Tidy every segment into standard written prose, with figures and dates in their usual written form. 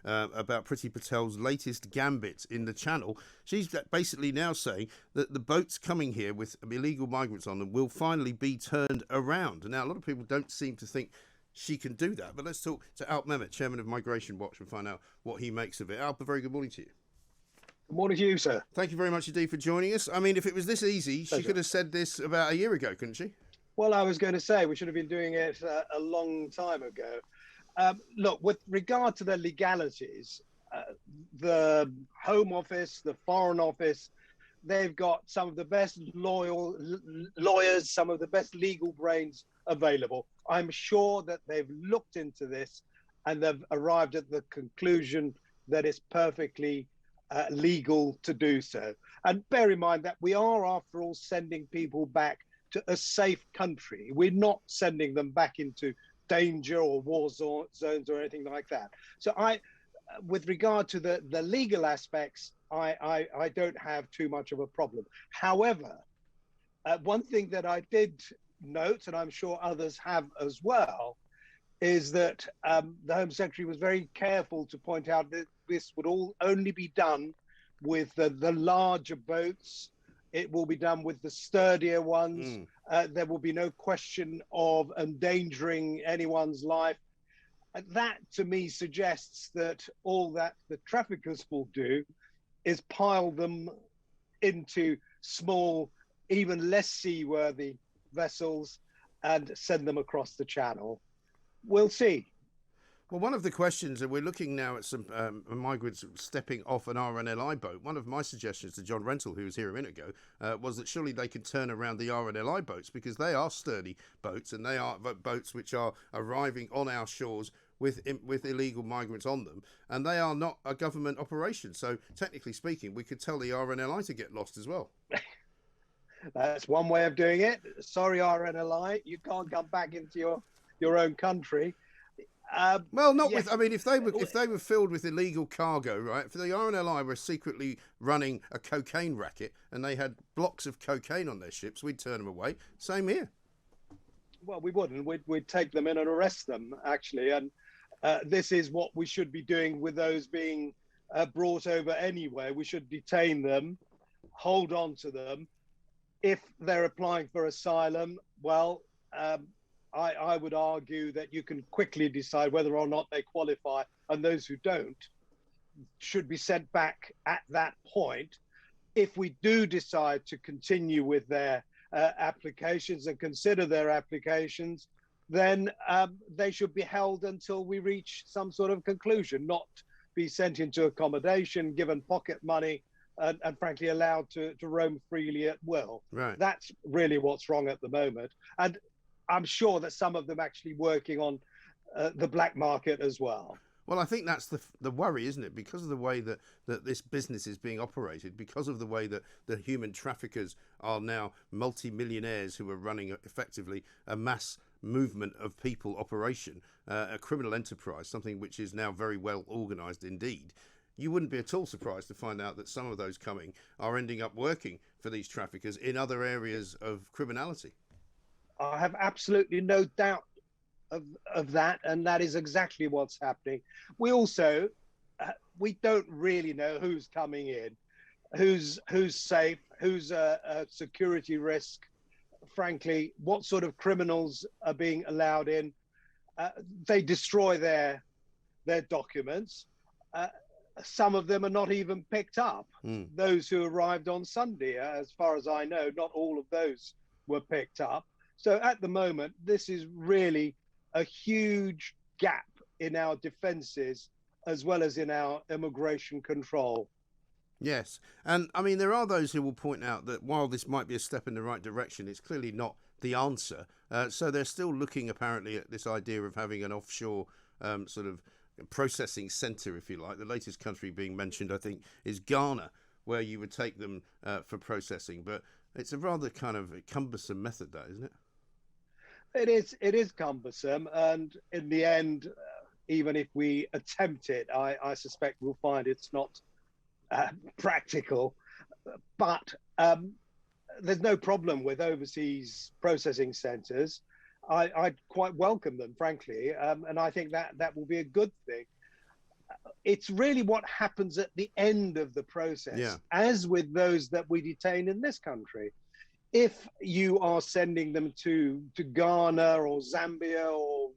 about Priti Patel's latest gambit in the Channel. She's basically now saying that the boats coming here with illegal migrants on them will finally be turned around. Now, a lot of people don't seem to think she can do that, but let's talk to Alp Mehmet, chairman of Migration Watch, and find out what he makes of it. Alp, a very good morning to you. Good morning to you, sir. Thank you very much indeed for joining us. I mean, if it was this easy, Pleasure. she could have said this about a year ago, couldn't she? Well, I was going to say we should have been doing it a long time ago. Look, with regard to the legalities, the Home Office, the Foreign Office, they've got some of the best lawyers, some of the best legal brains available. I'm sure that they've looked into this and they've arrived at the conclusion that it's perfectly legal to do so. And bear in mind that we are, after all, sending people back to a safe country. We're not sending them back into danger or war zones or anything like that. So with regard to the legal aspects, I don't have too much of a problem. However, one thing that I did note, and I'm sure others have as well, is that the Home Secretary was very careful to point out that this would all only be done with the larger boats. It will be done with the sturdier ones. There will be no question of endangering anyone's life. That, to me, suggests that all that the traffickers will do is pile them into small, even less seaworthy vessels and send them across the channel. We'll see. Well, one of the questions, and we're looking now at some migrants stepping off an RNLI boat. One of my suggestions to John Rentoul, who was here a minute ago, was that surely they could turn around the RNLI boats, because they are sturdy boats and they are boats which are arriving on our shores with illegal migrants on them, and they are not a government operation. So technically speaking, we could tell the RNLI to get lost as well. That's one way of doing it. Sorry, RNLI, you can't come back into your own country. Well, not yes. with. I mean, if they were filled with illegal cargo, right? If the RNLI were secretly running a cocaine racket and they had blocks of cocaine on their ships, we'd turn them away. Same here. Well, we wouldn't. We'd take them in and arrest them, actually. And this is what we should be doing with those being brought over anyway. We should detain them, hold on to them. If they're applying for asylum, well, I would argue that you can quickly decide whether or not they qualify, and those who don't should be sent back at that point. If we do decide to continue with their applications and consider their applications, then they should be held until we reach some sort of conclusion, not be sent into accommodation, given pocket money, and frankly allowed to roam freely at will. Right. That's really what's wrong at the moment. And I'm sure that some of them actually working on the black market as well. Well, I think that's the worry, isn't it? Because of the way that this business is being operated, because of the way that the human traffickers are now multi-millionaires who are running effectively a mass movement of people operation, a criminal enterprise, something which is now very well organised indeed. You wouldn't be at all surprised to find out that some of those coming are ending up working for these traffickers in other areas of criminality. I have absolutely no doubt of that, and that is exactly what's happening. We also, we don't really know who's coming in, who's safe, who's a security risk, frankly, what sort of criminals are being allowed in. They destroy their documents. Some of them are not even picked up. Those who arrived on Sunday, as far as I know, not all of those were picked up. So at the moment, this is really a huge gap in our defences as well as in our immigration control. Yes. And I mean, there are those who will point out that while this might be a step in the right direction, it's clearly not the answer. So they're still looking apparently at this idea of having an offshore sort of processing centre, if you like. The latest country being mentioned, I think, is Ghana, where you would take them for processing. But it's a rather kind of cumbersome method, that, isn't it? It is cumbersome, and in the end, even if we attempt it, I suspect we'll find it's not practical. But there's no problem with overseas processing centres. I'd quite welcome them, frankly, and I think that will be a good thing. it's really what happens at the end of the process, as with those that we detain in this country. If you are sending them to Ghana or Zambia or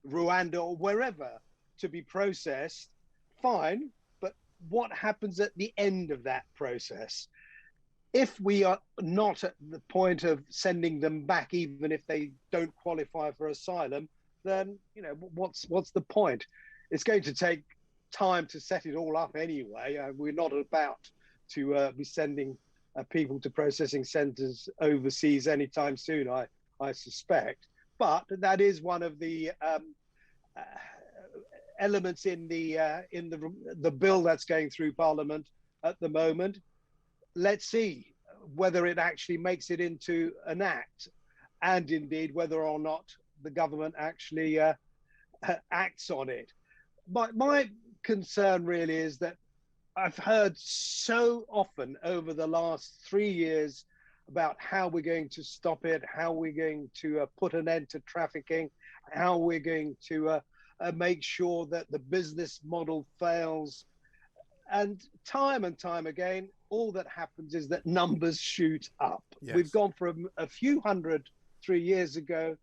Rwanda or wherever to be processed, fine, but what happens at the end of that process? If we are not at the point of sending them back, even if they don't qualify for asylum, then what's the point? It's going to take time to set it all up anyway. We're not about to be sending people to processing centres overseas anytime soon, I suspect. But that is one of the elements in the bill that's going through Parliament at the moment. Let's see whether it actually makes it into an act, and indeed whether or not the government actually acts on it. My concern really is that I've heard so often over the last 3 years about how we're going to stop it, how we're going to put an end to trafficking, how we're going to make sure that the business model fails. And time again, all that happens is that numbers shoot up. Yes. We've gone from a few hundred 3 years ago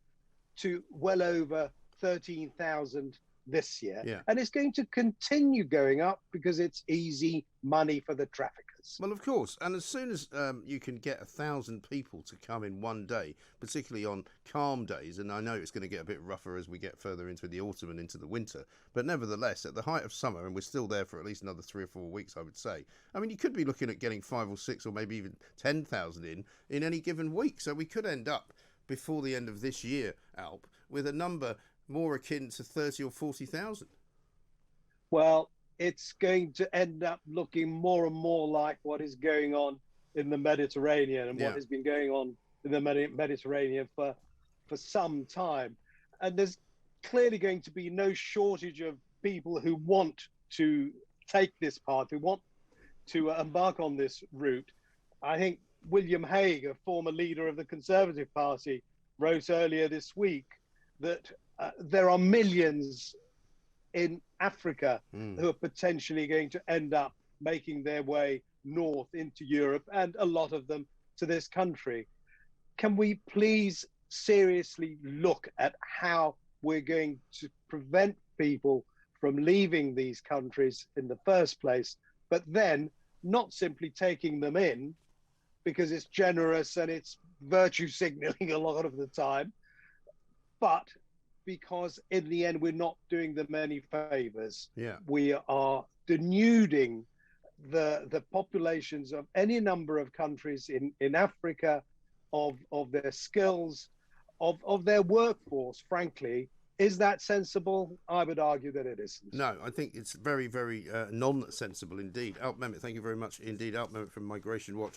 to well over 13,000 this year. Yeah. And it's going to continue going up because it's easy money for the traffickers. Well, of course. And as soon as you can get 1,000 people to come in one day, particularly on calm days, and I know it's going to get a bit rougher as we get further into the autumn and into the winter, but nevertheless, at the height of summer, and we're still there for at least another 3 or 4 weeks, I would say, I mean, you could be looking at getting 5 or 6 or maybe even 10,000 in any given week. So we could end up before the end of this year, Alp, with a number more akin to 30 or 40,000. Well, it's going to end up looking more and more like what is going on in the Mediterranean and what has been going on in the Mediterranean for some time. And there's clearly going to be no shortage of people who want to take this path, who want to embark on this route. I think William Hague, a former leader of the Conservative Party, wrote earlier this week that there are millions in Africa who are potentially going to end up making their way north into Europe, and a lot of them to this country. Can we please seriously look at how we're going to prevent people from leaving these countries in the first place, but then not simply taking them in because it's generous and it's virtue signaling a lot of the time, but because in the end we're not doing them any favors. We are denuding the populations of any number of countries in Africa of their skills, of their workforce, frankly. Is that sensible? I would argue that it isn't. No, I think it's very, very non-sensible indeed. Alp Mehmet, thank you very much indeed. Alp Mehmet from Migration Watch.